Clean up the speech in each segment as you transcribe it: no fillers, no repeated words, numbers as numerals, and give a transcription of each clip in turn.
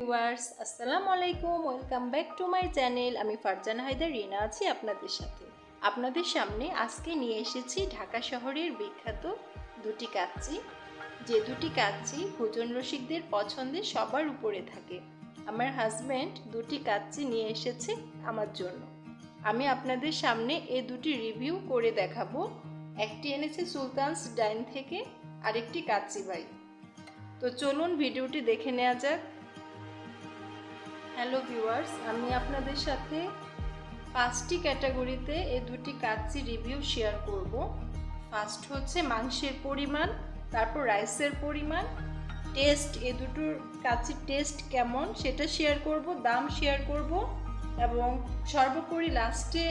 Viewers, আসসালামু আলাইকুম। Welcome back to my channel. আমি ফারজানা হায়দার রিনা আছি আপনাদের সাথে। আপনাদের সামনে আজকে নিয়ে এসেছি ঢাকা শহরের বিখ্যাত দুটি কাচ্চি, যে দুটি কাচ্চি ভোজন রসিকদের পছন্দের সবার উপরে থাকে। আমার হাজব্যান্ড দুটি কাচ্চি নিয়ে এসেছে আমার জন্য। আমি আপনাদের সামনে এই দুটি রিভিউ করে দেখাবো। একটি এনেছে সুলতানস ডাইন থেকে, আরেকটি কাচ্চি ভাই। তো চলুন ভিডিওটি দেখে নেওয়া যাক। হ্যালো ভিউয়ার্স, আমি আপনাদের সাথে 5টি ক্যাটাগরিতে এই দুটি কাচ্চি রিভিউ শেয়ার করব। ফার্স্ট হচ্ছে মাংসের পরিমাণ, তারপর রাইসের পরিমাণ, টেস্ট, এই দুটোর কাচ্চির টেস্ট কেমন সেটা শেয়ার করব, দাম শেয়ার করব এবং সর্বোপরি লাস্টে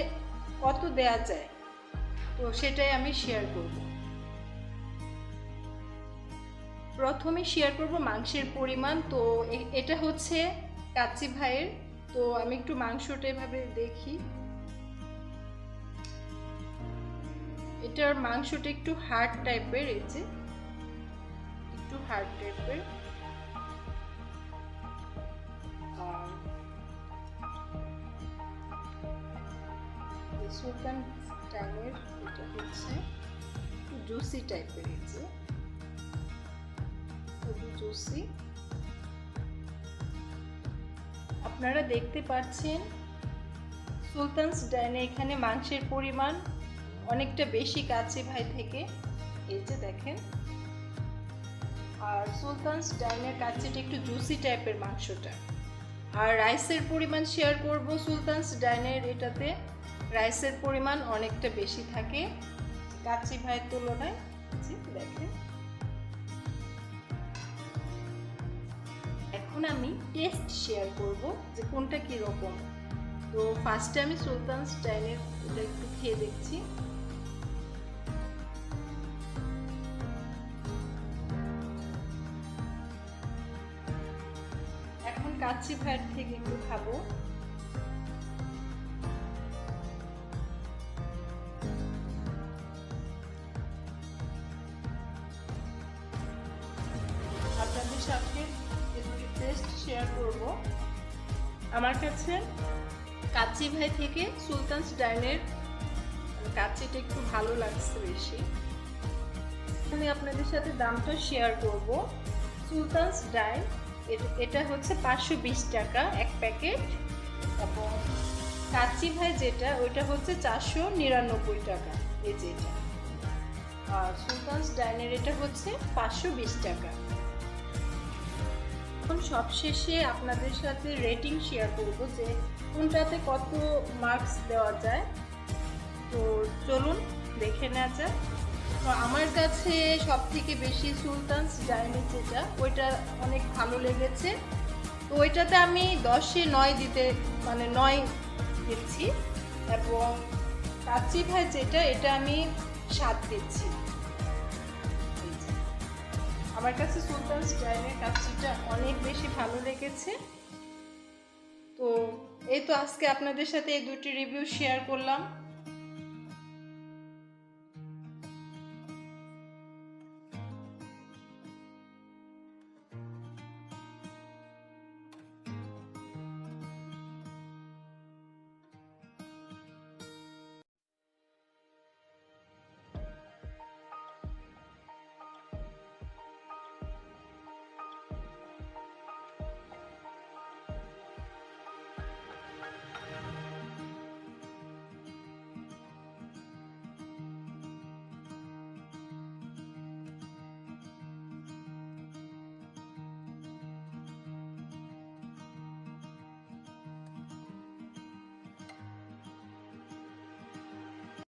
কত দেয়া যায় তো সেটাই আমি শেয়ার করব। প্রথমে শেয়ার করব মাংসের পরিমাণ। তো এটা হচ্ছে কাচ্চি ভাইয়ের। তো আমি একটু মাংসটা এভাবে দেখি। এটার মাংসটা একটু হার্ড টাইপের, এই যে একটু হার্ড টাইপের। আর সুলতান ডাইনের এটা হচ্ছে একটু জুসি টাইপের, এই যে খুবই জুসি। আপনারা দেখতে পাচ্ছেন সুলতানস ডাইনে এখানে মাংসের পরিমাণ অনেকটা বেশি কাচ্চি ভাই থেকে, এই যে দেখেন। আর সুলতানস ডাইনের কাচ্চিটা একটু জুসি টাইপের মাংসটা। আর রাইসের পরিমাণ শেয়ার করব। সুলতানস ডাইনের এটাতে রাইসের পরিমাণ অনেকটা বেশি থাকে কাচ্চি ভাইয়ের তুলনায়, দেখেন। এখন আমি টেস্ট শেয়ার করব যে কোনটা কীরকম। তো ফার্স্টে আমি সুলতানস ডাইনের এটা একটু খেয়ে দেখছি। এখন কাচ্চি ভাইয়ের থেকে একটু খাবো। আপনাদের সাথে টেস্ট শেয়ার করব। আমার কাছে কাচ্চি ভাই থেকে সুলতানস ডাইনের কাচ্চিটা একটু ভালো লাগছে বেশি। আমি আপনাদের সাথে দামটা শেয়ার করব। সুলতানস ডাইন এটা হচ্ছে 520 টাকা এক প্যাকেট, এবং কাচ্চি ভাই যেটা ওইটা হচ্ছে 499 টাকা, এই যেটা। আর সুলতানস ডাইনের এটা হচ্ছে 520 টাকা। এখন সবশেষে আপনাদের সাথে রেটিং শেয়ার করব যে কোনটাতে কত মার্কস দেওয়া যায়। তো চলুন দেখে নেওয়া যাক। তো আমার কাছে সব থেকে বেশি সুলতানস ডাইনের যেটা ওইটা অনেক ভালো লেগেছে। তো ওইটাতে আমি 10-এ 9 দিতে, মানে 9 দিচ্ছি, এবং কাচ্চি ভাই যেটা এটা আমি 7 দিচ্ছি। আমার কাছে সুলতানস ডাইনের কাচ্চিটা অনেক বেশি ভালো লেগেছে। তো এই তো আজকে আপনাদের সাথে এই দুটি রিভিউ শেয়ার করলাম।